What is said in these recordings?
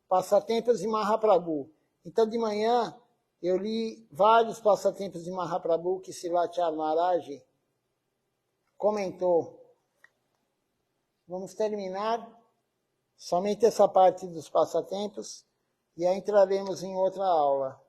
Passatempos de Mahaprabhu. Então, de manhã, eu li vários passatempos de Mahaprabhu que Srila Maharaj comentou. Vamos terminar somente essa parte dos passatempos e aí entraremos em outra aula.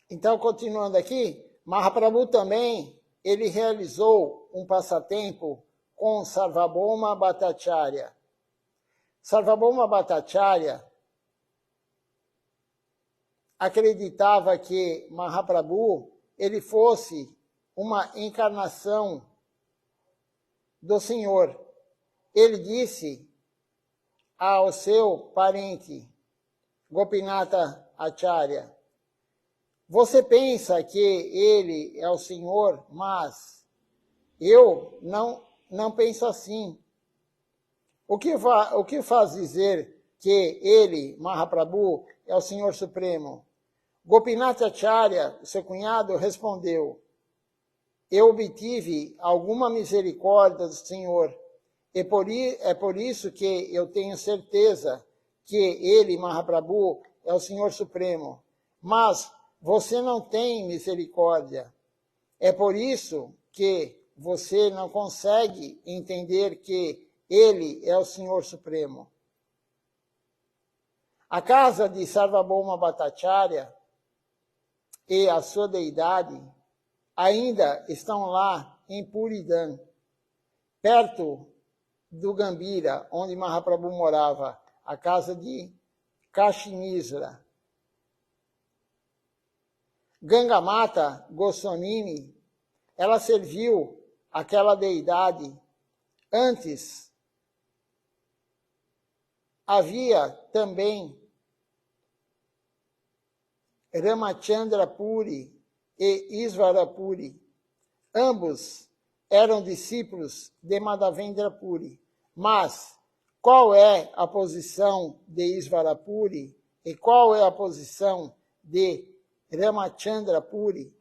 Então, continuando aqui, Mahaprabhu também, ele realizou um passatempo com Sarvabhauma Bhattacharya. Sarvabhauma Bhattacharya acreditava que Mahaprabhu ele fosse uma encarnação do Senhor. Ele disse ao seu parente, Gopinatha Acharya, você pensa que ele é o Senhor, mas eu não penso assim. O que faz dizer que ele, Mahaprabhu, é o Senhor Supremo? Gopinatha Acharya, seu cunhado, respondeu, eu obtive alguma misericórdia do Senhor. É por isso que eu tenho certeza que ele, Mahaprabhu, é o Senhor Supremo. Mas você não tem misericórdia. É por isso que você não consegue entender que ele é o Senhor Supremo. A casa de Sarvabhauma Bhattacharya e a sua deidade ainda estão lá em Puridan, perto do Gambira, onde Mahaprabhu morava, a casa de Kashimisra. Gangamata Goswamini, ela serviu aquela deidade. Antes, havia também Ramachandra Puri e Isvara Puri. Ambos eram discípulos de Madhavendra Puri. Mas qual é a posição de Isvara Puri e qual é a posição de Ramachandra Puri?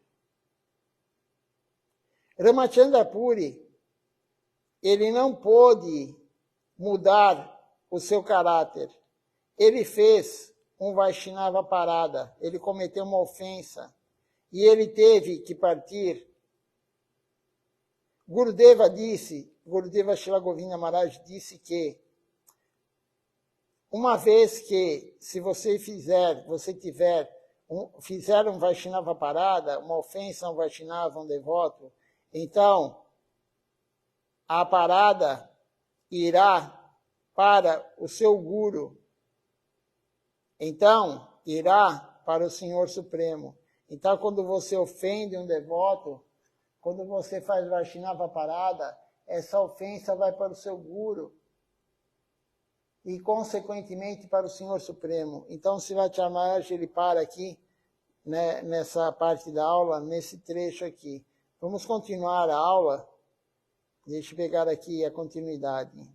Ramachandra Puri, ele não pôde mudar o seu caráter. Ele fez um Vaishnava parada, ele cometeu uma ofensa e ele teve que partir. Gurudeva Srila Govinda Maharaj disse que uma vez que se você fizer um Vaishnava parada, uma ofensa a um Vaishnava, um devoto, então a parada irá para o seu Guru. Então, irá para o Senhor Supremo. Então, quando você ofende um devoto, quando você faz Vaishnava parada, essa ofensa vai para o seu Guru e, consequentemente, para o Senhor Supremo. Então, Srila Maharaj, ele para aqui, né, nessa parte da aula, nesse trecho aqui. Vamos continuar a aula. Deixa eu pegar aqui a continuidade.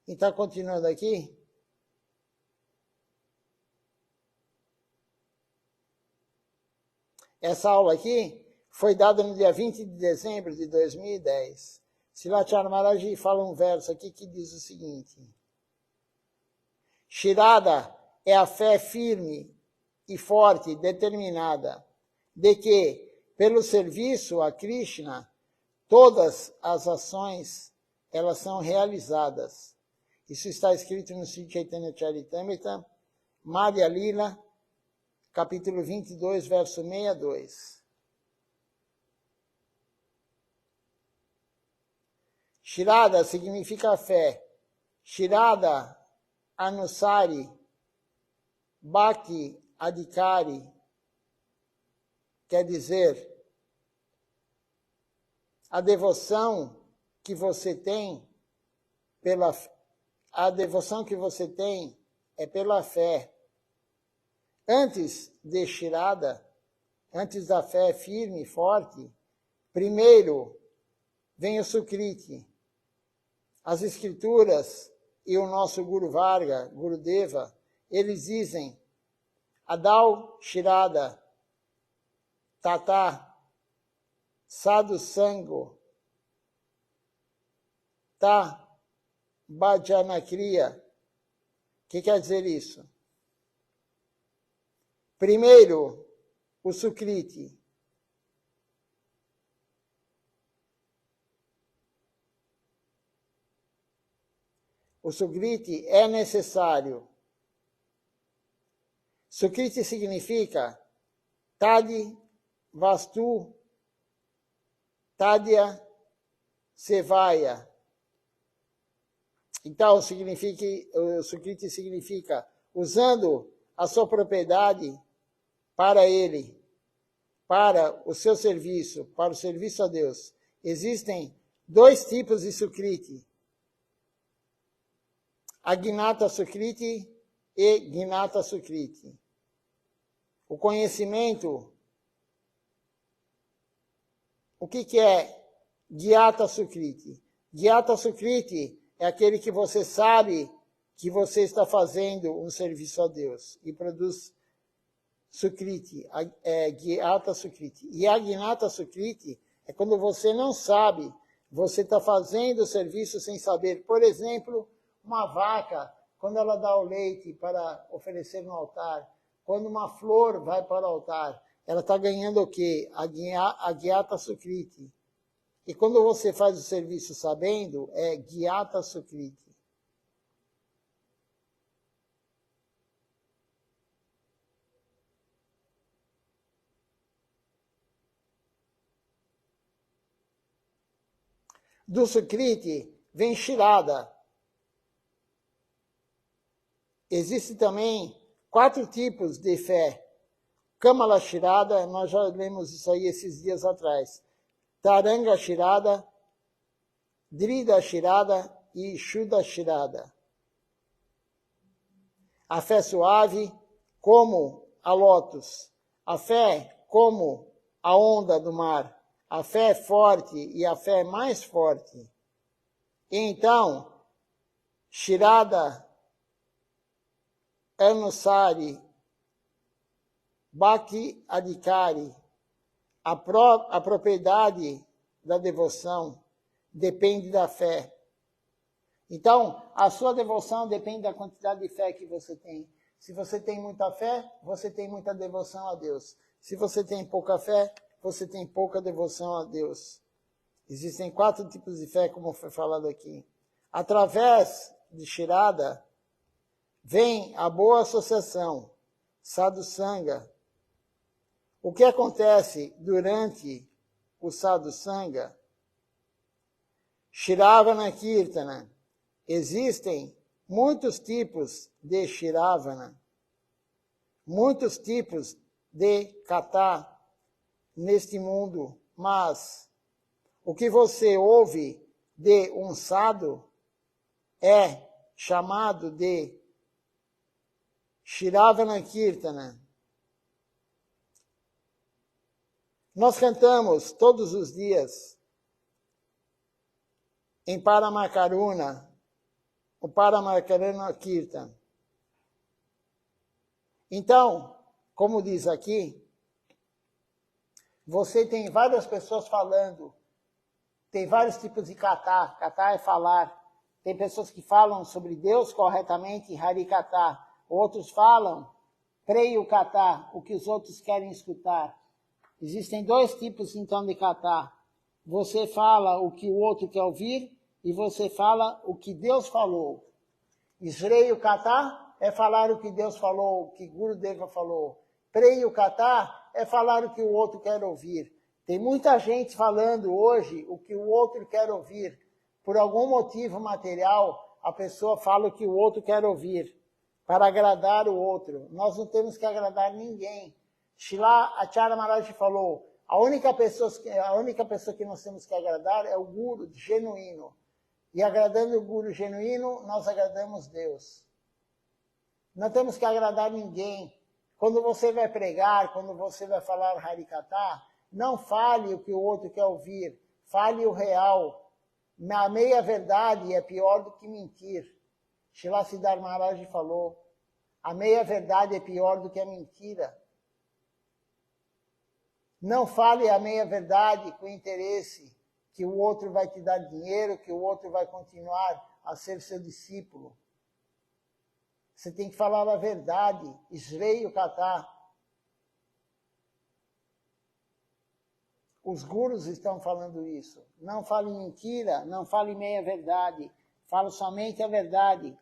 Então, continuando aqui. Essa aula aqui foi dada no dia 20 de dezembro de 2010. Srila Maharaj fala um verso aqui que diz o seguinte. Shirada é a fé firme e forte, determinada, de que, pelo serviço a Krishna, todas as ações elas são realizadas. Isso está escrito no Sri Chaitanya Charitamrita, Madhya Lila, capítulo 22, verso 62. Shirada significa fé. Shirada Anusari Bhakti Adhikari quer dizer a devoção que você tem é pela fé. Antes de Shirada, antes da fé firme e forte, primeiro vem o Sukriti. As escrituras e o nosso Guru Varga, Gurudeva, eles dizem Adau Shirada, Tata, Sadhu Sango, Ta Bhajanakriya. O que quer dizer isso? Primeiro, o Sukriti. O Sukriti é necessário. Sukriti significa Tadi Vastu Tadya Sevaya. Então, o Sukriti significa usando a sua propriedade para ele, para o seu serviço, para o serviço a Deus. Existem dois tipos de Sukriti. Agnata Sukriti e Gnata Sukriti. O conhecimento, o que é Gyata Sukriti? Gyata Sukriti é aquele que você sabe que você está fazendo um serviço a Deus e produz Sukriti, Gyata Sukriti. E a Gnata Sukriti é quando você não sabe, você está fazendo o serviço sem saber. Por exemplo, uma vaca, quando ela dá o leite para oferecer no altar, quando uma flor vai para o altar, ela está ganhando o quê? A Gyata Sukriti. E quando você faz o serviço sabendo, é Gyata Sukriti. Do Sukriti vem Shirada. Existem também 4 tipos de fé. Kamala Shirada, nós já lemos isso aí esses dias atrás. Taranga Shirada, Drida Shirada e Shuddha Shirada. A fé suave, como a lótus. A fé, como a onda do mar. A fé forte e a fé mais forte. E então, Shirada Anusari, Bhakti Adhikari, a propriedade da devoção depende da fé. Então, a sua devoção depende da quantidade de fé que você tem. Se você tem muita fé, você tem muita devoção a Deus. Se você tem pouca fé, você tem pouca devoção a Deus. Existem 4 tipos de fé, como foi falado aqui. Através de Shirada, vem a boa associação, Sadhu Sangha. O que acontece durante o Sadhu Sangha? Shiravana Kirtana. Existem muitos tipos de Shiravana, muitos tipos de Kata neste mundo, mas o que você ouve de um sadhu é chamado de Shiravana Kirtana. Nós cantamos todos os dias em Paramakaruna, o Paramakaruna Kirtan. Então, como diz aqui, você tem várias pessoas falando, tem vários tipos de kata. Kata é falar. Tem pessoas que falam sobre Deus corretamente, Harikata. Outros falam Preyu Kata, o que os outros querem escutar. Existem 2 tipos, então, de kata. Você fala o que o outro quer ouvir e você fala o que Deus falou. Shreyu Kata é falar o que Deus falou, o que Gurudeva falou. Preyu Kata é falar o que o outro quer ouvir. Tem muita gente falando hoje o que o outro quer ouvir. Por algum motivo material, a pessoa fala o que o outro quer ouvir. para agradar o outro. Nós não temos que agradar ninguém. Shila Acharya Maharaj falou, a única pessoa que nós temos que agradar é o Guru genuíno. E agradando o Guru genuíno, nós agradamos Deus. Não temos que agradar ninguém. Quando você vai pregar, quando você vai falar Harikatha, não fale o que o outro quer ouvir. Fale o real. A meia-verdade é pior do que mentir. Shila Siddhar Maharaj falou, a meia-verdade é pior do que a mentira. Não fale a meia-verdade com interesse que o outro vai te dar dinheiro, que o outro vai continuar a ser seu discípulo. Você tem que falar a verdade, Shreya Katha. Os gurus estão falando isso. Não fale mentira, não fale meia-verdade. Fale somente a verdade.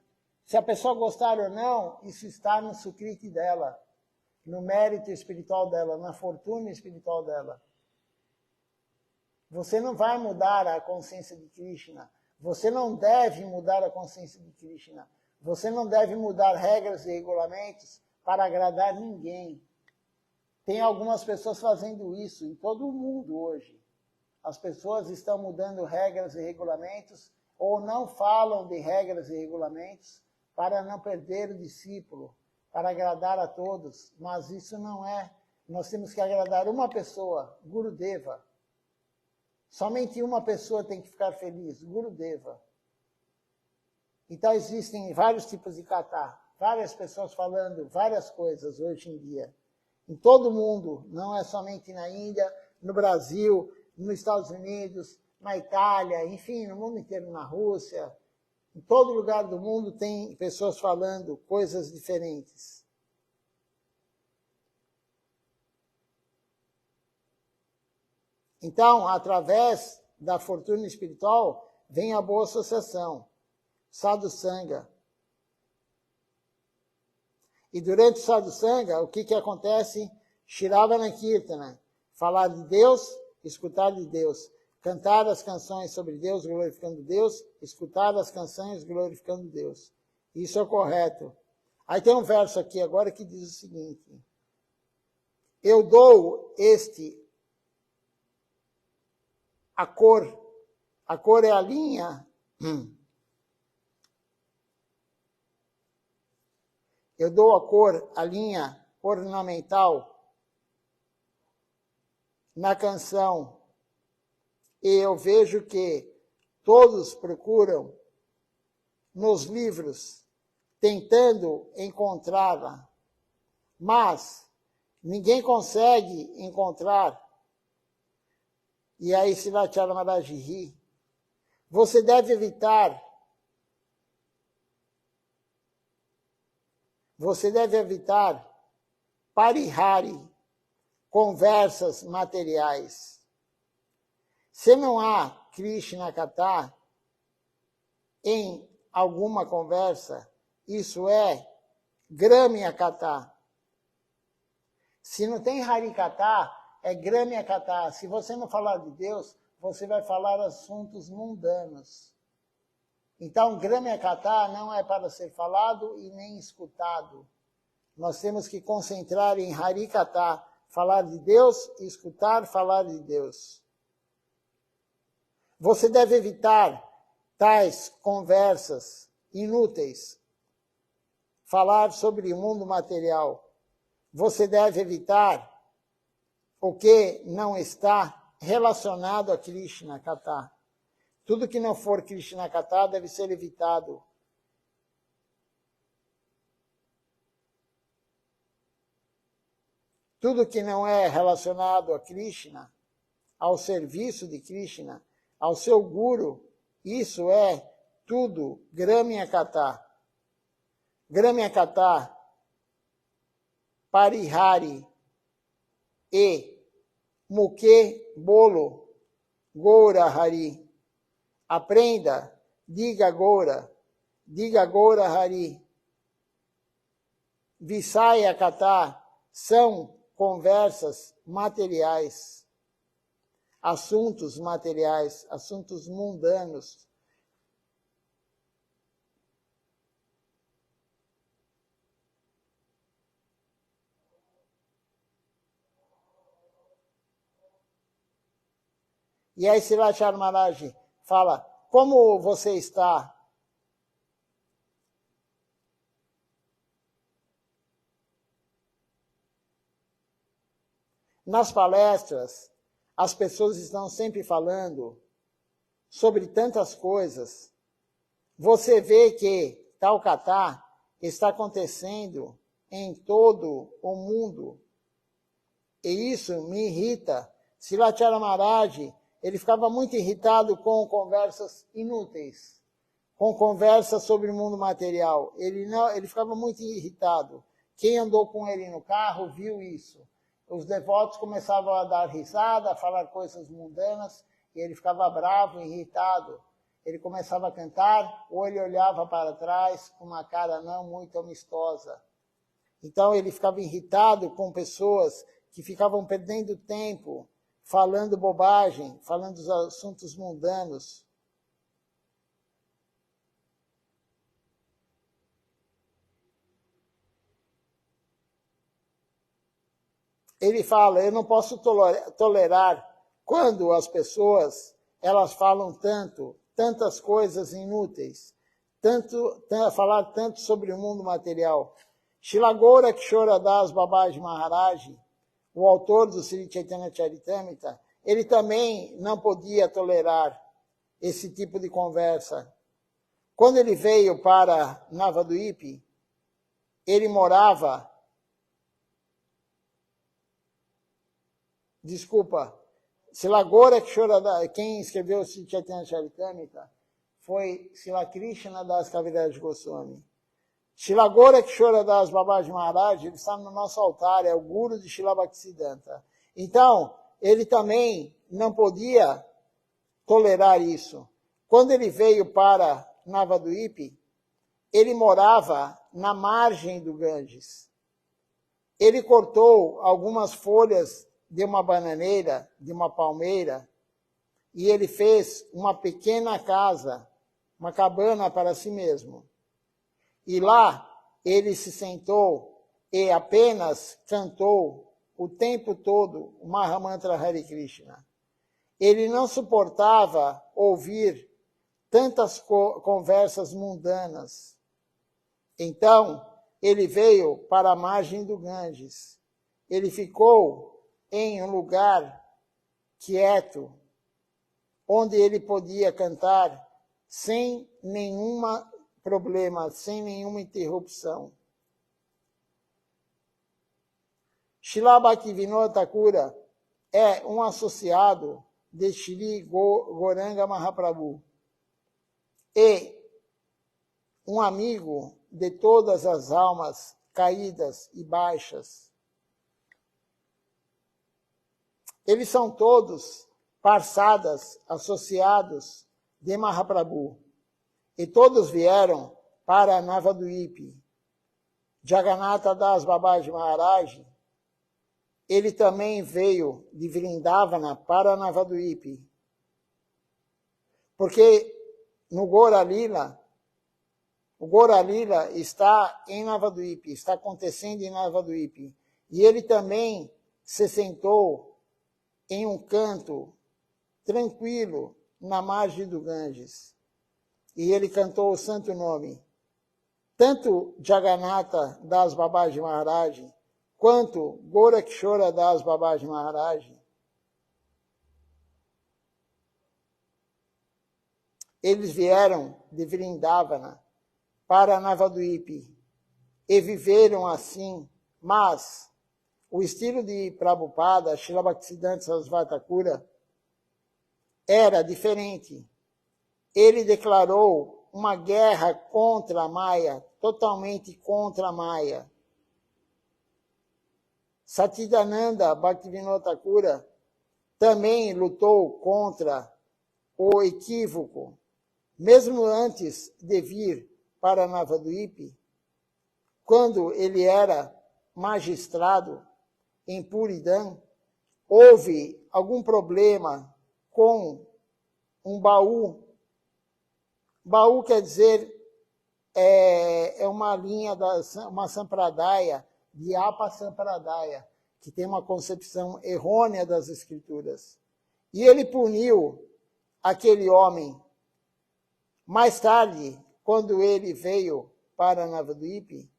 Se a pessoa gostar ou não, isso está no sukriti dela, no mérito espiritual dela, na fortuna espiritual dela. Você não vai mudar a consciência de Krishna. Você não deve mudar a consciência de Krishna. Você não deve mudar regras e regulamentos para agradar ninguém. Tem algumas pessoas fazendo isso em todo o mundo hoje. As pessoas estão mudando regras e regulamentos ou não falam de regras e regulamentos para não perder o discípulo, para agradar a todos. Mas isso não é. Nós temos que agradar uma pessoa, Gurudeva. Somente uma pessoa tem que ficar feliz, Gurudeva. Então existem vários tipos de kata, várias pessoas falando várias coisas hoje em dia. Em todo o mundo, não é somente na Índia, no Brasil, nos Estados Unidos, na Itália, enfim, no mundo inteiro, na Rússia. Em todo lugar do mundo tem pessoas falando coisas diferentes. Então, através da fortuna espiritual, vem a boa associação, Sadhu Sangha. E durante o Sadhu Sangha, o que acontece? Shravana Kirtana, falar de Deus, escutar de Deus. Cantar as canções sobre Deus, glorificando Deus, escutar as canções glorificando Deus. Isso é correto. Aí tem um verso aqui agora que diz o seguinte, eu dou a cor é a linha, eu dou a linha ornamental na canção e eu vejo que todos procuram nos livros tentando encontrá-la, mas ninguém consegue encontrar. E aí Srivacharya Maharaj ri. Você deve evitar parihari, conversas materiais. Se não há Krishna Katha em alguma conversa, isso é Gramya Katha. Se não tem Hari Katha, é Gramya Katha. Se você não falar de Deus, você vai falar assuntos mundanos. Então, Gramya Katha não é para ser falado e nem escutado. Nós temos que concentrar em Hari Katha, falar de Deus e escutar falar de Deus. Você deve evitar tais conversas inúteis. Falar sobre o mundo material. Você deve evitar o que não está relacionado a Krishna Katha. Tudo que não for Krishna Katha deve ser evitado. Tudo que não é relacionado a Krishna, ao serviço de Krishna, ao seu Guru, isso é tudo Gramya Katha. Gramya Katha, Parihari e Mukhe Bolo, Goura Hari. Aprenda, diga Goura Hari. Visaya Katha são conversas materiais, assuntos materiais, assuntos mundanos. E aí Srilachar Maharaj fala, como você está? Nas palestras, as pessoas estão sempre falando sobre tantas coisas. Você vê que tal Katha está acontecendo em todo o mundo. E isso me irrita. Srilachar Maharaj, ele ficava muito irritado com conversas inúteis, com conversas sobre o mundo material. Ele ficava muito irritado. Quem andou com ele no carro viu isso. Os devotos começavam a dar risada, a falar coisas mundanas, e ele ficava bravo, irritado. Ele começava a cantar, ou ele olhava para trás com uma cara não muito amistosa. Então ele ficava irritado com pessoas que ficavam perdendo tempo, falando bobagem, falando dos assuntos mundanos. Ele fala, eu não posso tolerar quando as pessoas, elas falam tantas coisas inúteis, falar tanto sobre o mundo material. Srila Gorakshora Das Babaji Maharaj, o autor do Sri Chaitanya Charitamrita, ele também não podia tolerar esse tipo de conversa. Quando ele veio para Navadvipa, ele morava... Desculpa, Srila Gorakshora, quem escreveu o Sri Chaitanya Charitamrita foi Srila Krishna Das Kaviraj Goswami. Srila Gorakshora Das Babaji Maharaj, ele está no nosso altar, é o guru de Srila Bhaktisiddhanta. Então, ele também não podia tolerar isso. Quando ele veio para Navadvipa, ele morava na margem do Ganges. Ele cortou algumas folhas de uma bananeira, de uma palmeira, e ele fez uma pequena casa, uma cabana para si mesmo. E lá ele se sentou e apenas cantou o tempo todo o Mahamantra Hare Krishna. Ele não suportava ouvir tantas conversas mundanas. Então, ele veio para a margem do Ganges. Ele ficou em um lugar quieto, onde ele podia cantar sem nenhum problema, sem nenhuma interrupção. Srila Bhaktivinoda Thakura é um associado de Shri Gauranga Mahaprabhu e um amigo de todas as almas caídas e baixas. Eles são todos parsadas, associados de Mahaprabhu. E todos vieram para Navadvipa. Jagannatha Das Babaji Maharaj, ele também veio de Vrindavana para Navadvipa. Porque no Gaura Lila, o Gaura Lila está em Navadvipa, está acontecendo em Navadvipa. E ele também se sentou em um canto tranquilo na margem do Ganges. E ele cantou o santo nome. Tanto Jagannatha Das Babaji Maharaj, quanto Gorakshora Das Babaji Maharaj, eles vieram de Vrindavana para Navadvipa e viveram assim, mas o estilo de Prabhupada, Srila Bhaktisiddhanta Sarasvati Thakura, era diferente. Ele declarou uma guerra contra a Maya, totalmente contra a Maya. Satchidananda Bhaktivinoda Thakura também lutou contra o equívoco. Mesmo antes de vir para Navadvipa, quando ele era magistrado em Puridam, houve algum problema com um baú. Baú quer dizer, é uma linha, uma sampradaya, de Apa Sampradaya, que tem uma concepção errônea das escrituras. E ele puniu aquele homem. Mais tarde, quando ele veio para Navadvipa,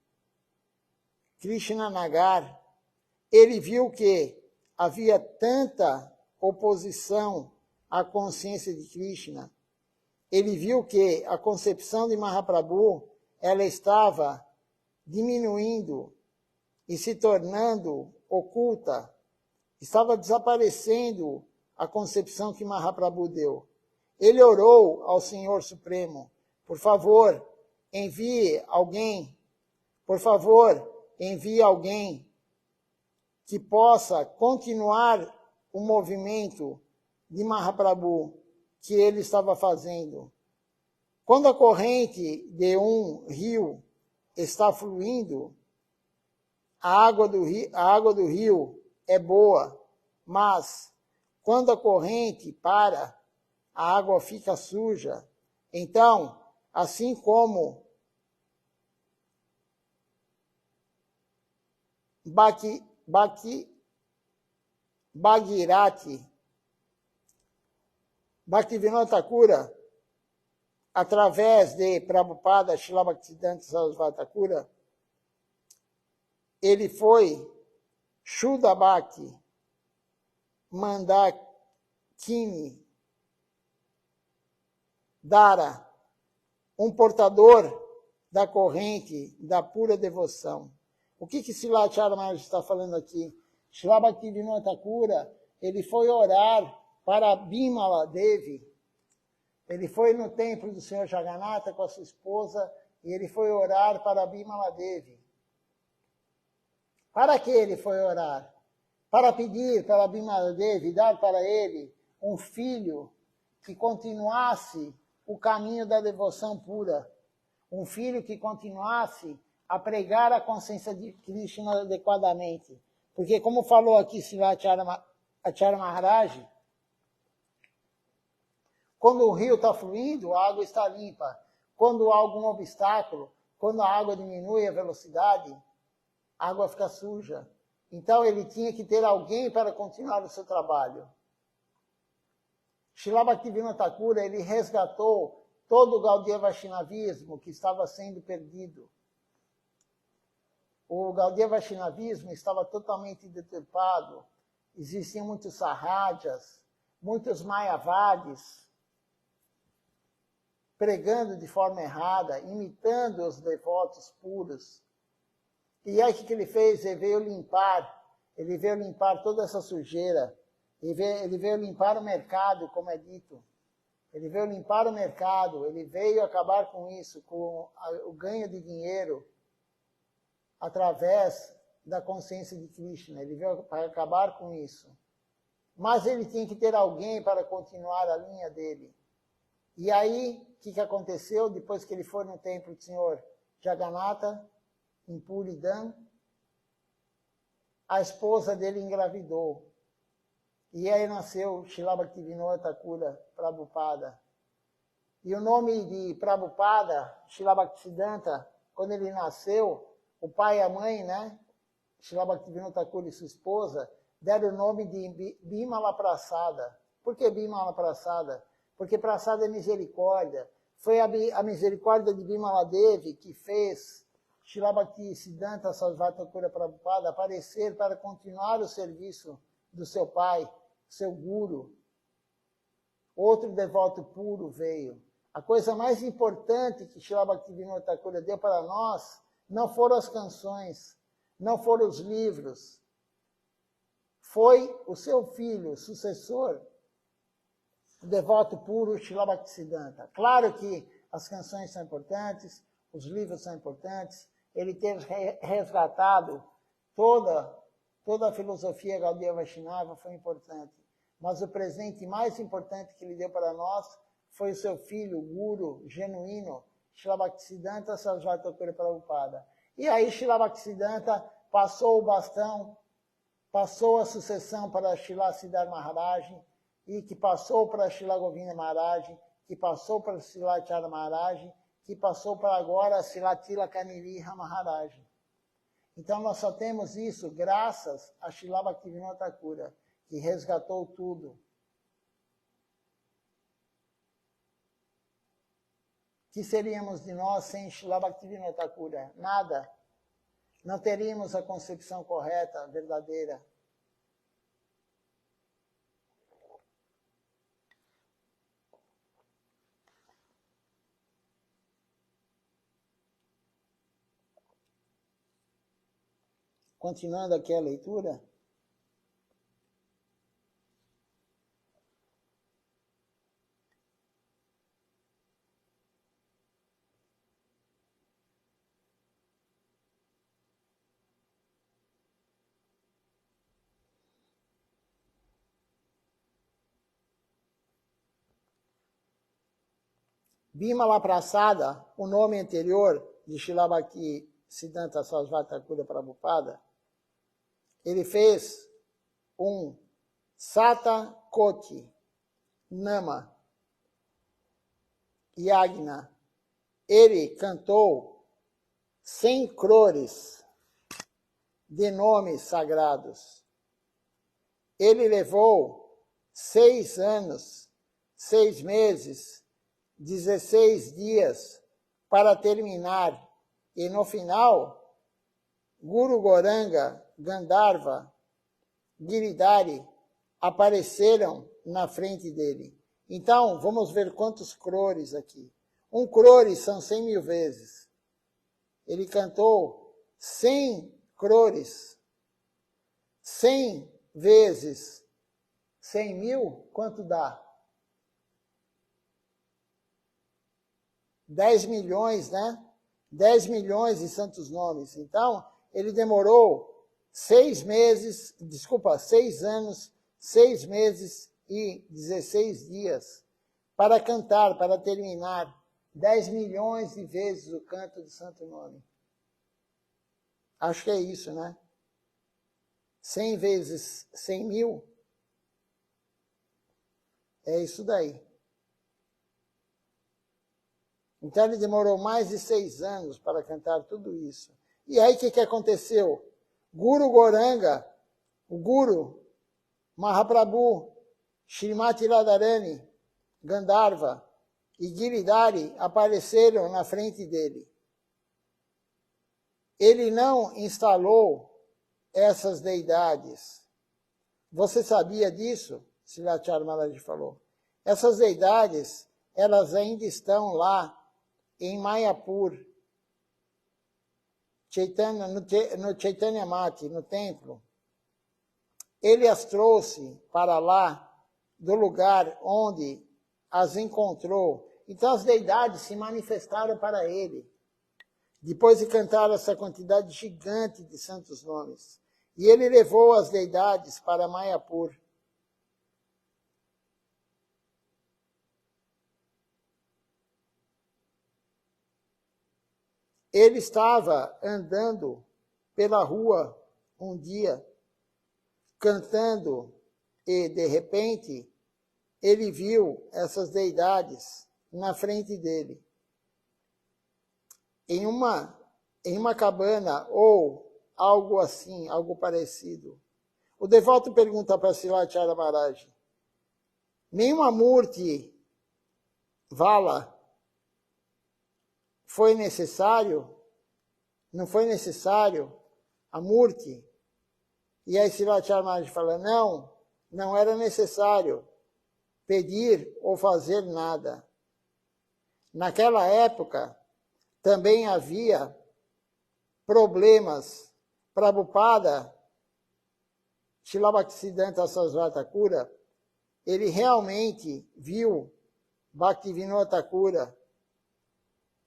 Krishnanagar, ele viu que havia tanta oposição à consciência de Krishna. Ele viu que a concepção de Mahaprabhu ela estava diminuindo e se tornando oculta. Estava desaparecendo a concepção que Mahaprabhu deu. Ele orou ao Senhor Supremo, por favor, envie alguém, por favor, envie alguém que possa continuar o movimento de Mahaprabhu que ele estava fazendo. Quando a corrente de um rio está fluindo, a água do rio é boa, mas quando a corrente para, a água fica suja. Então, assim como Bhaktivinoda Thakura, através de Prabhupada Srila Bhaktisiddhanta Sarasvati Thakura, ele foi Shuddha Bhakti Mandakini Dara, um portador da corrente da pura devoção. O que Srila Acharya Maharaj está falando aqui? Srila Bhaktivinoda Thakura, ele foi orar para Bimala Devi. Ele foi no templo do Senhor Jagannatha com a sua esposa e ele foi orar para Bimala Devi. Para que ele foi orar? Para pedir para Bimala Devi dar para ele um filho que continuasse o caminho da devoção pura. Um filho que continuasse a pregar a consciência de Krishna adequadamente. Porque, como falou aqui Srila Acharya Maharaj, quando o rio está fluindo, a água está limpa. Quando há algum obstáculo, quando a água diminui a velocidade, a água fica suja. Então, ele tinha que ter alguém para continuar o seu trabalho. Srila Bhaktivinoda Thakura, ele resgatou todo o Gaudiya Vaishnavismo que estava sendo perdido. O Gaudiya Vaishnavismo estava totalmente deturpado. Existiam muitos sarrajas, muitos mayavadis, pregando de forma errada, imitando os devotos puros. E aí o que ele fez? Ele veio limpar toda essa sujeira. Ele veio limpar o mercado, como é dito. Ele veio limpar o mercado, ele veio acabar com isso, com o ganho de dinheiro, através da consciência de Krishna. Ele veio para acabar com isso. Mas ele tinha que ter alguém para continuar a linha dele. E aí, o que aconteceu? Depois que ele foi no templo do Senhor Jagannatha, em Puridam, a esposa dele engravidou. E aí nasceu Srila Bhaktivinoda Thakura Prabhupada. E o nome de Prabhupada, Srila Bhaktisiddhanta, quando ele nasceu, o pai e a mãe, né, Srila Bhaktivinoda Thakura e sua esposa, deram o nome de Bimala Prasada. Por que Bimala Prasada? Porque Prasada é misericórdia. Foi a misericórdia de Bimala Devi que fez Srila Bhaktisiddhanta Sarasvati Thakura Prabhupada aparecer para continuar o serviço do seu pai, seu guru. Outro devoto puro veio. A coisa mais importante que Srila Bhaktivinoda Thakura deu para nós não foram as canções, não foram os livros. Foi o seu filho, o sucessor, o devoto puro Srila Bhaktisiddhanta. Claro que as canções são importantes, os livros são importantes, ele ter resgatado toda a filosofia Gaudiya Vaishnava foi importante. Mas o presente mais importante que ele deu para nós foi o seu filho, o guru genuíno, Srila Bhaktisiddhanta Sarasvati Thakura Prabhupada. E aí Srila Bhaktisiddhanta passou o bastão, passou a sucessão para Srila Siddhar Maharaj, e que passou para Srila Govinda Maharaj, que passou para Srila Acharya Maharaj, que passou para agora Srila Tilaka Niriha Maharaj. Então nós só temos isso graças a Srila Bhaktivinoda Thakura, que resgatou tudo. que seríamos de nós sem Srila Bhaktivinoda Thakura? Nada. Não teríamos a concepção correta, verdadeira. Continuando aqui a leitura. Bimala Prasada, o nome anterior de Srila Bhaktisiddhanta Sarasvati Thakura Prabhupada, ele fez um Sata Koti Nama Yagna. Ele cantou 100 crores de nomes sagrados. Ele levou 6 anos, 6 meses, 16 dias para terminar. E no final, Guru Goranga, Gandharva, Giridhari apareceram na frente dele. Então, vamos ver quantos crores aqui. 1 crore são 100 mil vezes. Ele cantou 100 crores. 100 vezes 100 mil, quanto dá? 10 milhões, né? 10 milhões de santos nomes. Então, ele demorou 6 anos, 6 meses e 16 dias para cantar, para terminar 10 milhões de vezes o canto do santo nome. Acho que é isso, né? 100 vezes 100 mil. É isso daí. Então ele demorou mais de 6 anos para cantar tudo isso. E aí o que aconteceu? Guru Goranga, o Guru, Mahaprabhu, Srimati Radharani, Gandharva e Giridhari apareceram na frente dele. Ele não instalou essas deidades. Você sabia disso? Srilacharya Maharaj falou. Essas deidades, elas ainda estão lá em Mayapur, no Chaitanya Mati, no templo. Ele as trouxe para lá, do lugar onde as encontrou. Então as deidades se manifestaram para ele, depois de cantar essa quantidade gigante de santos nomes. E ele levou as deidades para Mayapur. Ele estava andando pela rua um dia, cantando, e de repente ele viu essas deidades na frente dele. Em uma cabana ou algo assim, algo parecido. O devoto pergunta para Srilacharya Maharaj: nenhuma Murti Vala foi necessário? Não foi necessário a Murti? E aí Srilacharya Maharaj fala: não era necessário pedir ou fazer nada. Naquela época também havia problemas. Prabhupada, Srila Bhaktisiddhanta Sarasvati Thakura, ele realmente viu Bhaktivinoda Thakura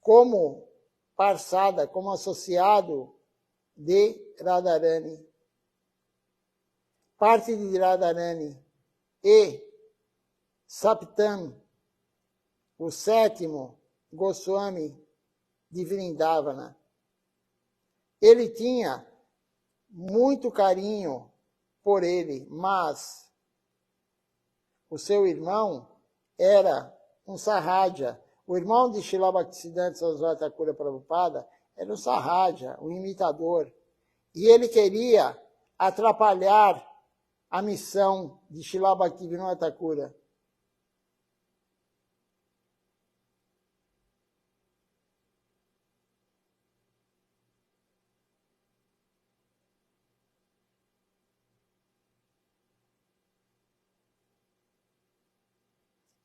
como parsada, como associado de Radharani. Parte de Radharani e Saptam, o 7º Goswami de Vrindavana. Ele tinha muito carinho por ele, mas o seu irmão era um Sahaja. O irmão de Srila Bhaktisiddhanta Sarasvati Thakura Prabhupada era um Sahaja, um imitador. E ele queria atrapalhar a missão de Srila Bhaktivinoda Thakura.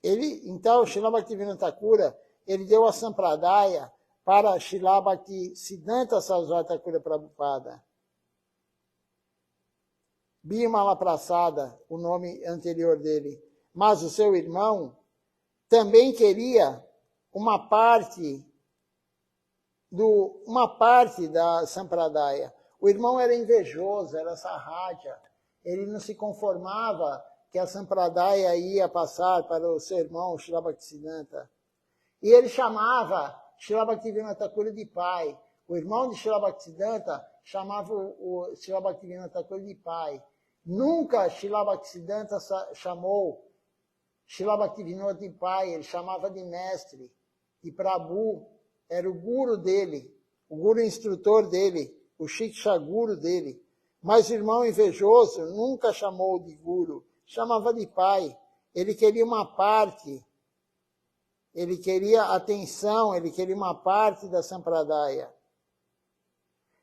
Então, Srila Bhaktivinoda Thakura, ele deu a Sampradaya para Srila Bhaktisiddhanta Sarasvati Thakura Prabhupada. Bimala Prasada, o nome anterior dele. Mas o seu irmão também queria uma parte da Sampradaya. O irmão era invejoso, era sarraja. Ele não se conformava que a Sampradaya ia passar para o seu irmão, Srila Bhaktisiddhanta. E ele chamava Srila Bhaktivinoda Thakura de pai. O irmão de Srila Bhaktisiddhanta chamava o Srila Bhaktivinoda Thakura de pai. Nunca Srila Bhaktisiddhanta chamou Srila Bhaktivinoda de pai, ele chamava de mestre. E Prabhu era o guru dele, o guru instrutor dele, o Shiksha Guru dele. Mas o irmão invejoso nunca chamou de guru, chamava de pai. Ele queria uma parte, ele queria atenção, ele queria uma parte da Sampradaya.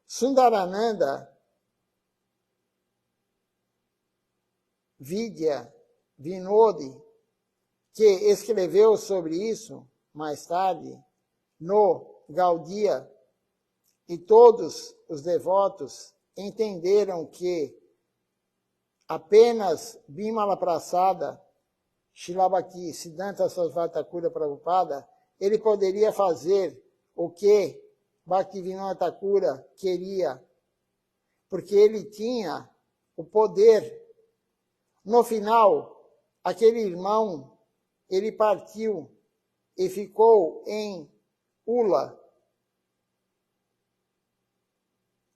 Sundarananda Vidya Vinodi, que escreveu sobre isso mais tarde, no Gaudiya, e todos os devotos entenderam que apenas Bimala Prasada, Srila Bhaktisiddhanta Sarasvati Thakura Prabhupada, ele poderia fazer o que Bhaktivinoda Thakura queria, porque ele tinha o poder. No final, aquele irmão, ele partiu e ficou em Ula.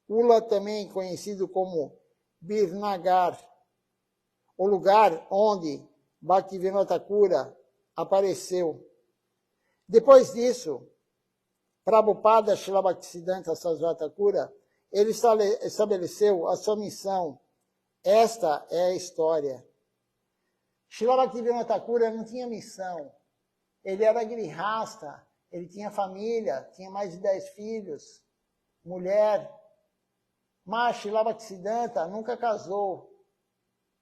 Ula também conhecido como Birnagar, o lugar onde Bhaktivinoda Thakura apareceu. Depois disso, Prabhupada Srila Bhaktisiddhanta Sarasvati Thakura, ele estabeleceu a sua missão. Esta é a história. Srila Bhaktivinoda Thakura não tinha missão. Ele era grihasta, ele tinha família, tinha mais de 10 filhos, mulher. Mas Srila Bhaktisiddhanta nunca casou.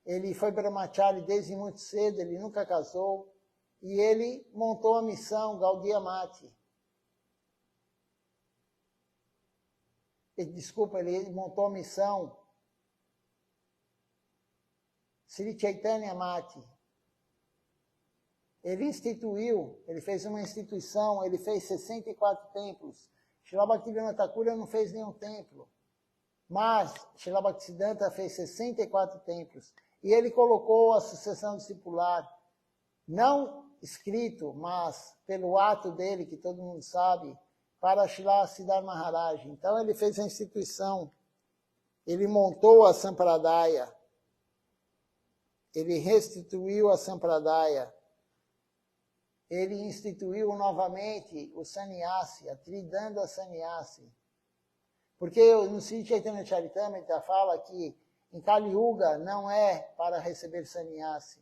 Ele foi brahmachari desde muito cedo, ele nunca casou. E ele montou a missão Gaudiya Mati. Desculpa, ele montou a missão Sri Chaitanya Mati. Ele instituiu, ele fez uma instituição, ele fez 64 templos. Srila Bhaktivinoda Thakura não fez nenhum templo. Mas Srila Bhaktisiddhanta fez 64 templos. E ele colocou a sucessão discipular, não escrito, mas pelo ato dele, que todo mundo sabe, para Srila Siddhar Maharaj. Então ele fez a instituição, ele montou a Sampradaya, ele restituiu a Sampradaya, ele instituiu novamente o Sannyasi, a Tridanda Sannyasi. Porque no Sri Chaitanya Charitamrita fala que em Kali Yuga não é para receber sannyasi,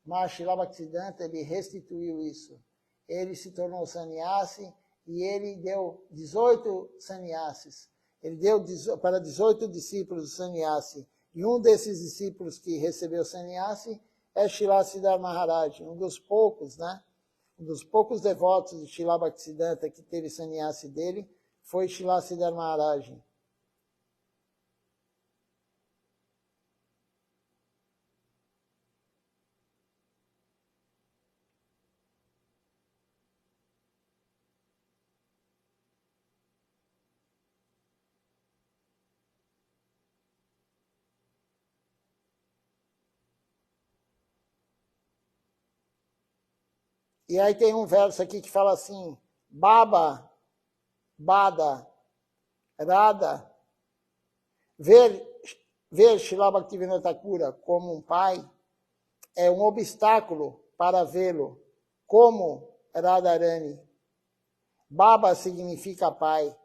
mas Srila Bhaktisiddhanta ele restituiu isso. Ele se tornou sannyasi e ele deu 18 sannyasis. Ele deu para 18 discípulos o sannyasi. E um desses discípulos que recebeu sannyasi é Srila Siddhar Maharaj, um dos poucos, né? Um dos poucos devotos de Srila Bhaktisiddhanta que teve sannyasi dele foi Srila Siddhar Maharaj. E aí tem um verso aqui que fala assim, Baba, Bada, Radha, ver Srila Bhaktivinoda Thakura como um pai é um obstáculo para vê-lo como Radharani. Baba significa pai.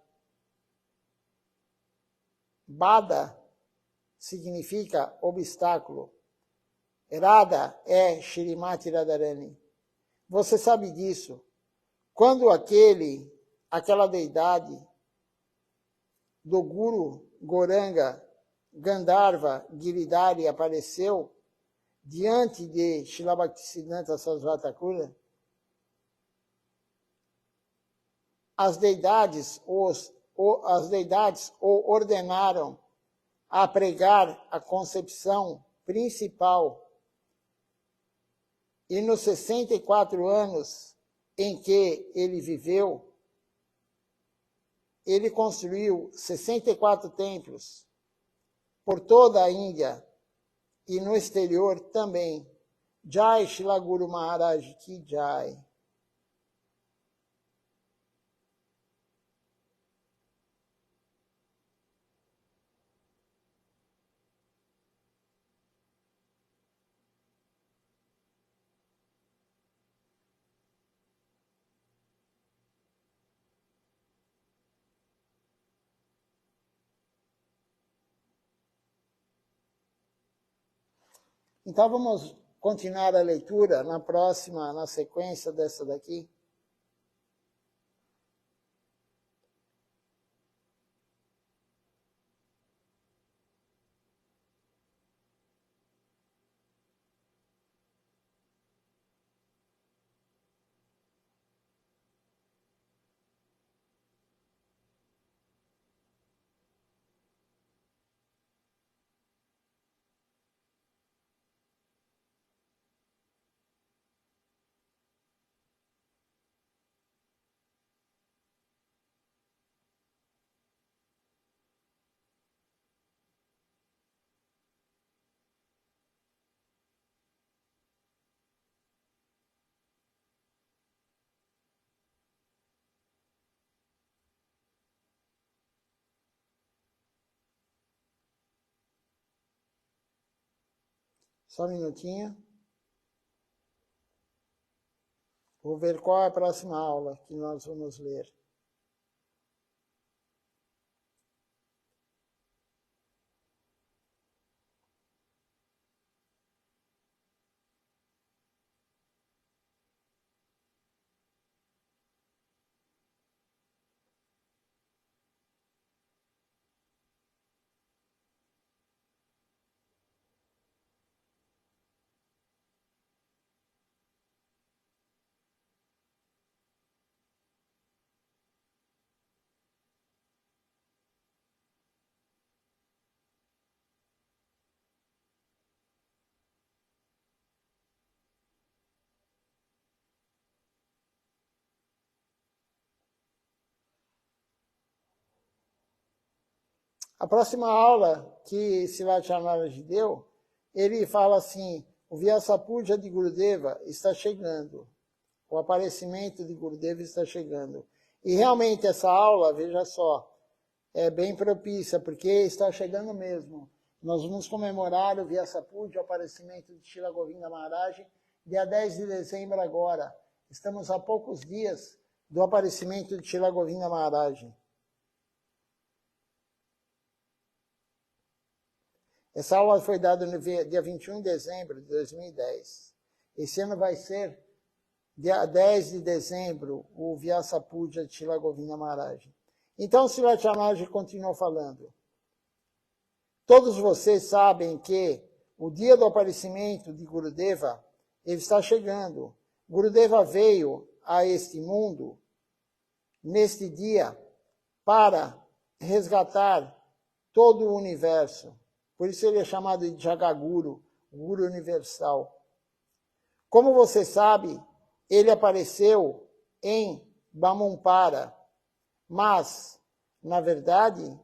Bada significa obstáculo. Radha é Shrimati Radharani. Você sabe disso. Quando aquela deidade do Guru Goranga Gandharva Giridhari apareceu diante de Srila Bhaktisiddhanta Sarasvati Thakura, as deidades o ordenaram a pregar a concepção principal. E nos 64 anos em que ele viveu, ele construiu 64 templos por toda a Índia e no exterior também. Jai Shila Guru Maharaj Ki Jai. Então vamos continuar a leitura na sequência dessa daqui. Só um minutinho. Vou ver qual é a próxima aula que nós vamos ler. A próxima aula que Sivat Maharaj deu, ele fala assim, o Vyasapuja de Gurudeva está chegando. O aparecimento de Gurudeva está chegando. E realmente essa aula, veja só, é bem propícia, porque está chegando mesmo. Nós vamos comemorar o Vyasapuja, o aparecimento de Srila Govinda Maharaj, dia 10 de dezembro agora. Estamos a poucos dias do aparecimento de Srila Govinda Maharaj. Essa aula foi dada no dia 21 de dezembro de 2010. Esse ano vai ser dia 10 de dezembro, o Vyasapuja de Srila Govinda Maharaj. Então, Sivat Maharaj continuou falando. Todos vocês sabem que o dia do aparecimento de Gurudeva, ele está chegando. Gurudeva veio a este mundo, neste dia, para resgatar todo o universo. Por isso ele é chamado de Jagaguru, Guru Universal. Como você sabe, ele apareceu em Bamumpara, mas, na verdade,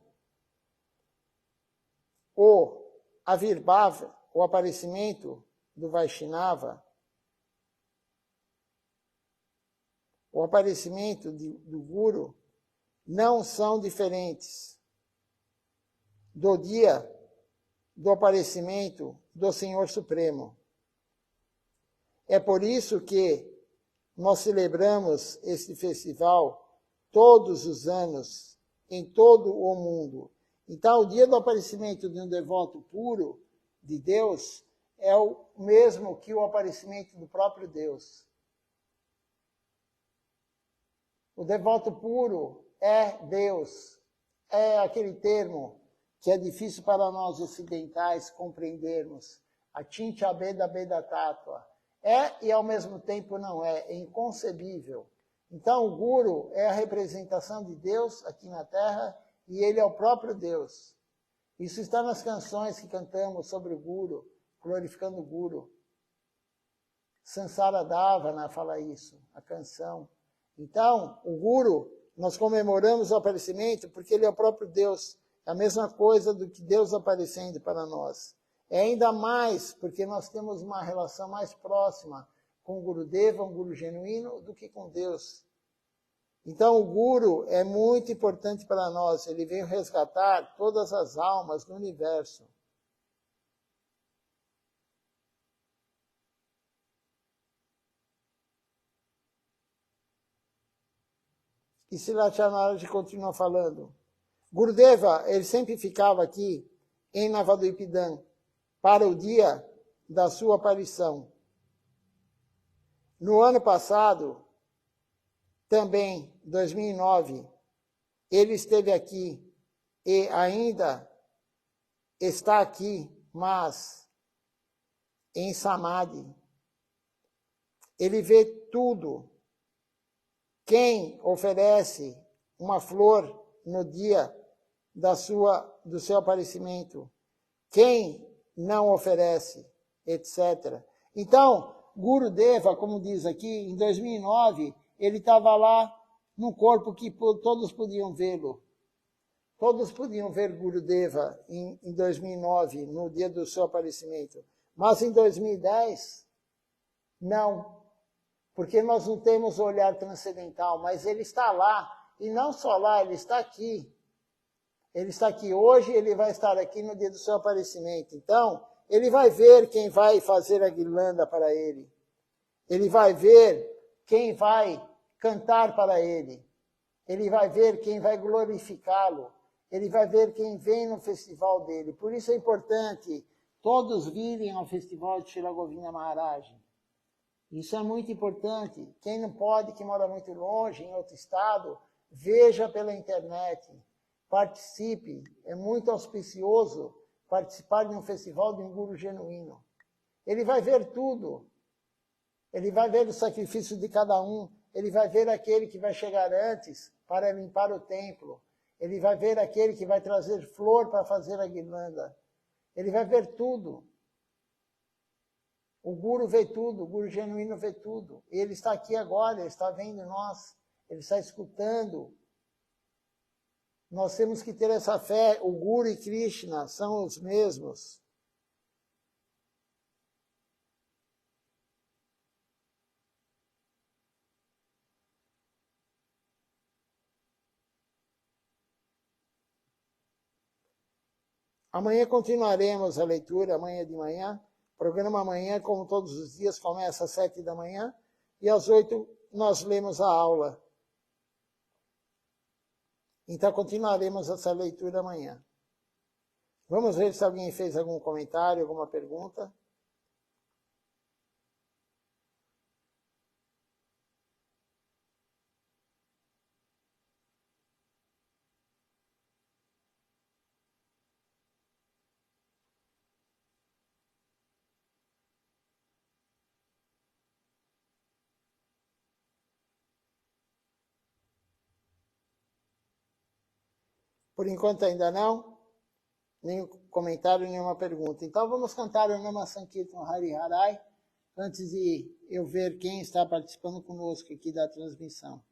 o Avirbhava, o aparecimento do Vaishnava, o aparecimento do Guru, não são diferentes do dia do aparecimento do Senhor Supremo. É por isso que nós celebramos este festival todos os anos, em todo o mundo. Então, o dia do aparecimento de um devoto puro de Deus é o mesmo que o aparecimento do próprio Deus. O devoto puro é Deus. É aquele termo que é difícil para nós ocidentais compreendermos. A Chincha Beda Beda Tattva. É e ao mesmo tempo não é. É inconcebível. Então, o Guru é a representação de Deus aqui na Terra e ele é o próprio Deus. Isso está nas canções que cantamos sobre o Guru, glorificando o Guru. Sansara Davana fala isso, a canção. Então, o Guru, nós comemoramos o aparecimento porque ele é o próprio Deus. É a mesma coisa do que Deus aparecendo para nós. É ainda mais porque nós temos uma relação mais próxima com o Gurudeva, um Guru genuíno, do que com Deus. Então, o Guru é muito importante para nós. Ele veio resgatar todas as almas do universo. E Srila Maharaj continua falando. Gurudeva, ele sempre ficava aqui em Navadvipan para o dia da sua aparição. No ano passado, também, 2009, ele esteve aqui e ainda está aqui, mas em Samadhi. Ele vê tudo. Quem oferece uma flor no dia do seu aparecimento? Quem não oferece, etc. Então, Gurudeva, como diz aqui, em 2009, ele estava lá num corpo que todos podiam vê-lo. Todos podiam ver Gurudeva em 2009, no dia do seu aparecimento. Mas em 2010, não. Porque nós não temos o olhar transcendental, mas ele está lá. E não só lá, ele está aqui. Ele está aqui hoje, ele vai estar aqui no dia do seu aparecimento. Então, ele vai ver quem vai fazer a guirlanda para ele. Ele vai ver quem vai cantar para ele. Ele vai ver quem vai glorificá-lo. Ele vai ver quem vem no festival dele. Por isso é importante todos virem ao festival de Srila Govinda Maharaj. Isso é muito importante. Quem não pode, que mora muito longe, em outro estado, veja pela internet. Participe. É muito auspicioso participar de um festival de um Guru genuíno. Ele vai ver tudo. Ele vai ver o sacrifício de cada um. Ele vai ver aquele que vai chegar antes para limpar o templo. Ele vai ver aquele que vai trazer flor para fazer a guirlanda. Ele vai ver tudo. O Guru vê tudo, o Guru genuíno vê tudo. Ele está aqui agora, ele está vendo nós, ele está escutando. Nós temos que ter essa fé. O Guru e Krishna são os mesmos. Amanhã continuaremos a leitura, amanhã de manhã. O programa amanhã, como todos os dias, começa às 7 da manhã. E às 8 nós lemos a aula. Então continuaremos essa leitura amanhã. Vamos ver se alguém fez algum comentário, alguma pergunta. Por enquanto ainda não. Nenhum comentário, nenhuma pergunta. Então vamos cantar o Nama Sankirtan Hari Harai, antes de eu ver quem está participando conosco aqui da transmissão.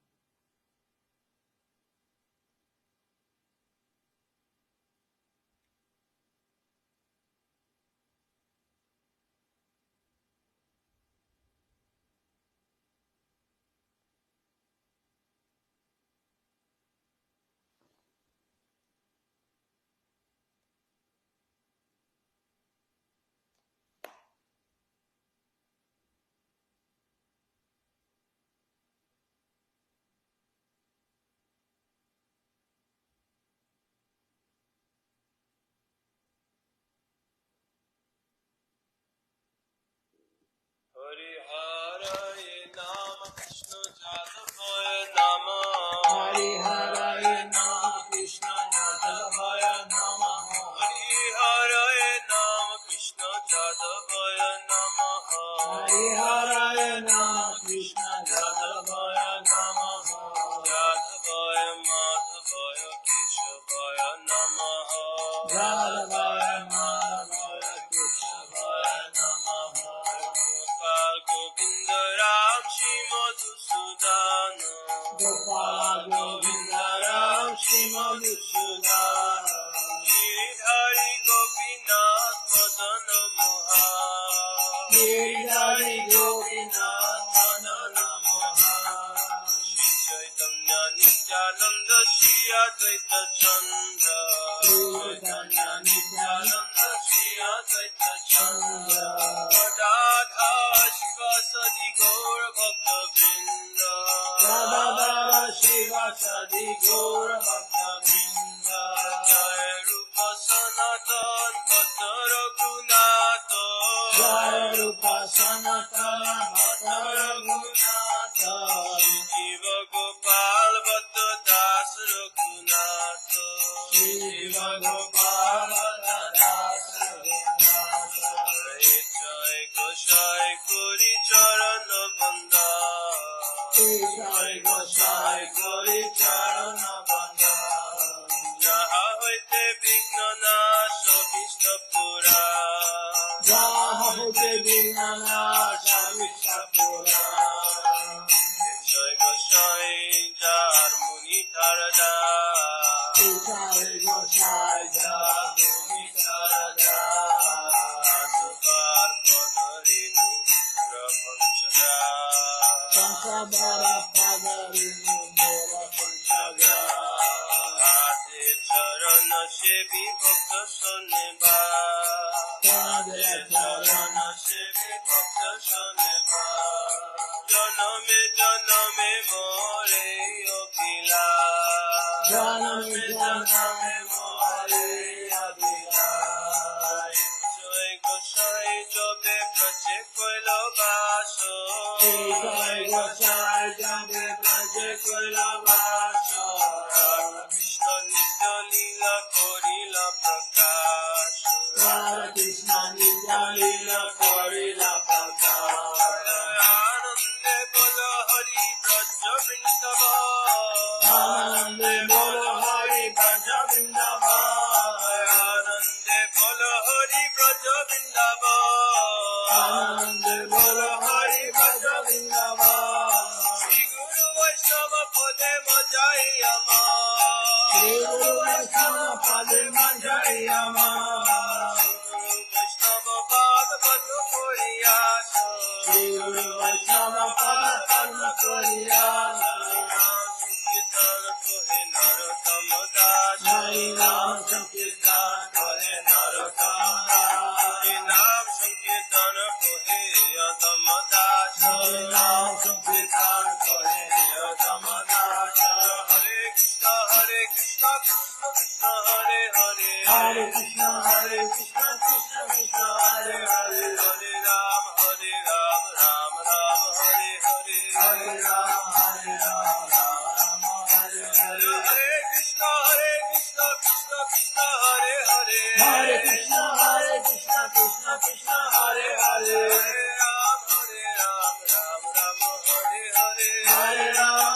Vasana Moha Giridhari Gopinath Nana Moha Shri Chaitanya Nityananda Shri Advaita Chandra Shri Chaitanya Nityananda Shri Advaita Chandra Radha Shiva Sadi Gaur Bhakta Vrinda Radha Shiva Sadi Gaur Bhakta Vrinda Jai Rupa Sanatan Bhatta Raghunatha Jai Rupa Sanatan Bhatta Raghunatha Shri Jiva Gopal Bhatta Das Raghunatha Shri Jiva Gopal Bhatta Das Raghunatha Jai Goshai Kori Charana Banda Jai Goshai Kori Charana Banda Jaha hoite Vigna Nasha Vishnu Pura Jaha hoite Vigna Nasha Vishnu Pura Jai Goshai Jar Muni Tarada Jai Goshai Jar Muni Tarada Advar Padarinu Rapanchada Sankabara Padarinu Rapanchada Ade Charana Sevi Bhakta Saneva Ade Charana Sevi Bhakta Saneva Janame Janame More Abhila Janame Janame More Abhila Jai Goshai Jobe Braje Koila Vaso Jai Goshai Jobe Braje Koila Vaso Radha Krishna Nitya Leela Korila Prakash Radha Krishna Nitya Leela Korila Prakash Anande Bolo Hari Braja Vrindavan Anande Bolo Hari Braja Vrindavan Anande Bolo Hari Braja Vrindavan Anande Bolo Hari Braja Vrindavan Shri Guru Vaishnava Pade Majai Ama Shri Guru Vaishnava Pade Majai Ama Shri Guru Vaishnava Pade Padma Koriyasa Shri Guru Vaishnava Pade Padma Koriyasa Sankirtan Kohe Narottama Das Hari Ram Sankirtan Kohe Narottama Das Hari Ram Sankirtan Kohe Adama Das Hari Ram Sankirtan Kohe Adama Das Hare Krishna Krishna Krishna Hare Hare Hare Krishna Krishna Krishna Hare Hare Hare Ram Ram Ram Hare Hare Hare Ram Ram Hare Hare Hare Krishna Krishna Krishna Hare Hare Hare Krishna Krishna Krishna Hare Hare Hare Ram Ram Ram Hare Hare Hare Ram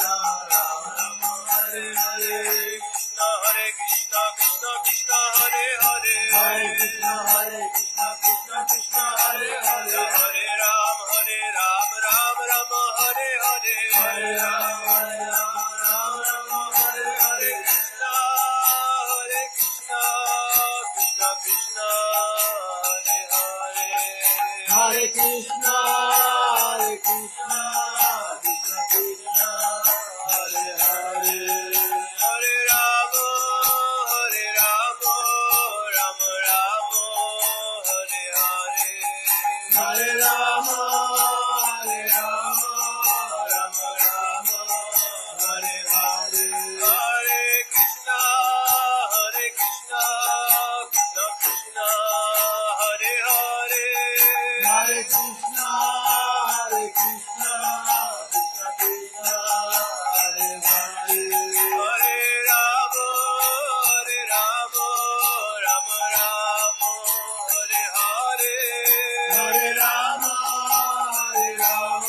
Ram Hare Hare Krishna Krishna Krishna Hare Hare Hare Krishna Krishna Krishna Hare Hare Hare Ram Ram Hare Hare Hare Ram Hare Hare Krishna Krishna Krishna Hare Hare Hare Krishna Krishna Krishna Hare Hare Hare Rama Rama Rama Hare Hare Hare Rama Rama Rama Hare Hare Hare Krishna Krishna Krishna Hare Hare Hare Krishna Krishna Krishna Hare Hare Hare Rama Rama Rama Hare Hare Hare Rama Rama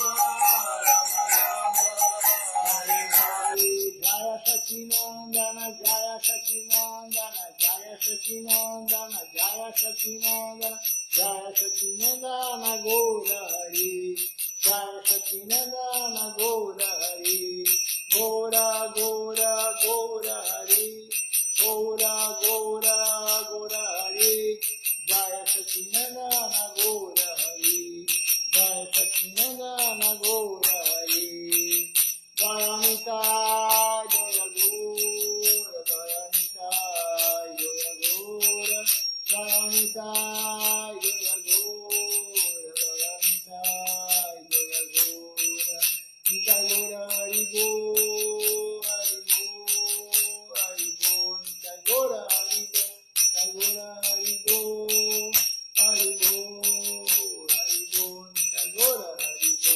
Hare Hare Jaya Sacinandana Jaya Sacinandana Jaya Sacinandana Jaya Sacinandana Jaya Sacinandana Gaura Hari Jaya Sacinandana Gaura Hari Gaura Gaura Gaura Hari Gaura Gaura Gaura Hari Jaya Sachinandana Gaura Hari, Jaya Sachinandana Gaura Hari, Jaya Nitai, Jaya Gaura, Jaya Nitai, Jaya Gaura, Jaya Nitai, Jaya Gaura, Jaya Nitai, Jaya Gaura, Nitai Gaura Hari Bo, Hari Bo, Hari Bo, Nitai Gaura Hari Bo, Nitai Gaura Hari Bo, Hari Bo, Hari Bo, Nitai Gaura Hari Bo,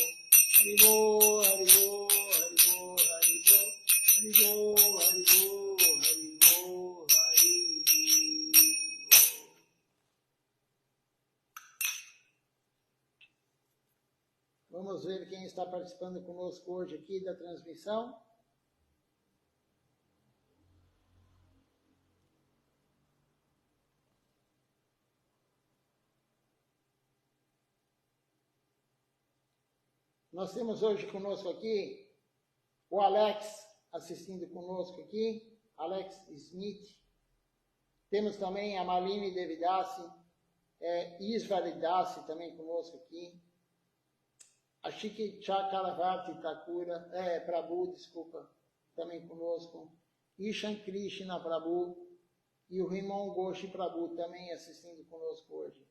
Hari Bo, Hari Bo, Hari Bo, Hari Bo, Hari Bo, Hari Bo, Hari Bo, Hari Bo. Vamos ver quem está participando conosco hoje aqui da transmissão. Nós temos hoje conosco aqui o Alex assistindo conosco aqui, Alex Smith. Temos também a Malini Devidassi, Isvari Dasi também conosco aqui. A Shiki Chakaravati Thakura, Prabhu, desculpa, também conosco. Ishan Krishna Prabhu e o Rimon Ghosh Prabhu também assistindo conosco hoje.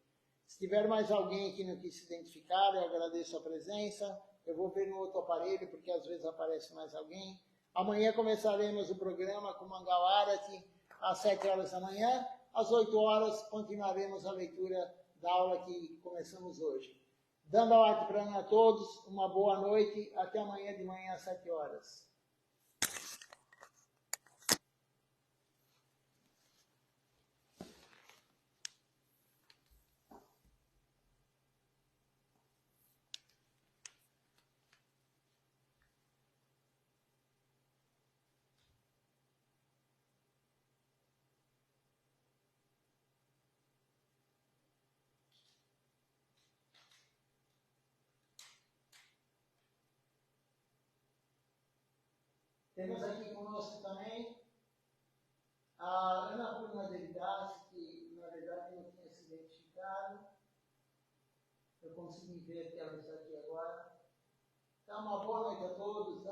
Se tiver mais alguém que não quis se identificar, eu agradeço a presença. Eu vou ver no outro aparelho, porque às vezes aparece mais alguém. Amanhã começaremos o programa com Mangal Arati, às 7 horas da manhã. Às 8 horas continuaremos a leitura da aula que começamos hoje. Dando a arte para todos, uma boa noite. Até amanhã de manhã às 7 horas. Temos aqui conosco também a Ana Purna Devidassi, que na verdade não tinha se identificado. Eu consegui ver que ela está aqui agora. Então, uma boa noite a todos.